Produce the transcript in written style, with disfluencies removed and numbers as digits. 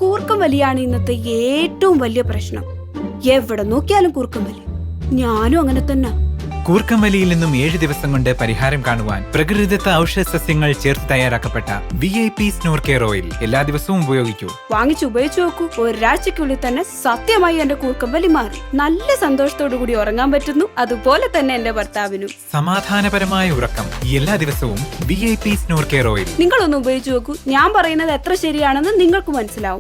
കൂർക്കം വലിയാണ് ഇന്നത്തെ ഏറ്റവും വലിയ പ്രശ്നം. എവിടെ നോക്കിയാലും കൂർക്കം വലി. ഞാനും അങ്ങനെ തന്നെ. കൂർക്കം വലിയിൽ നിന്നും 7 ദിവസം കൊണ്ട് പരിഹാരം കാണുവാൻ പ്രകൃതിദത്ത ഔഷധ സസ്യങ്ങൾ ചേർത്ത് തയ്യാറാക്കപ്പെട്ട VIP സ്നോർ കെയർ ഓയിൽ എല്ലാ ദിവസവും ഉപയോഗിക്കൂ. വാങ്ങിച്ചു ഉപയോഗിച്ചു നോക്കൂ. ഒരാഴ്ചക്കുള്ളിൽ തന്നെ സത്യമായി എന്റെ കൂർക്കം വലി മാറി. നല്ല സന്തോഷത്തോടു കൂടി ഉറങ്ങാൻ പറ്റുന്നു. അതുപോലെ തന്നെ എന്റെ ഭർത്താവിനും. സമാധാനപരമായ ഉറക്കം എല്ലാ ദിവസവും VIP സ്നോർ കെയർ ഓയിൽ. നിങ്ങളൊന്ന് ഉപയോഗിച്ചു നോക്കൂ. ഞാൻ പറയുന്നത് എത്ര ശരിയാണെന്ന് നിങ്ങൾക്ക് മനസ്സിലാവും.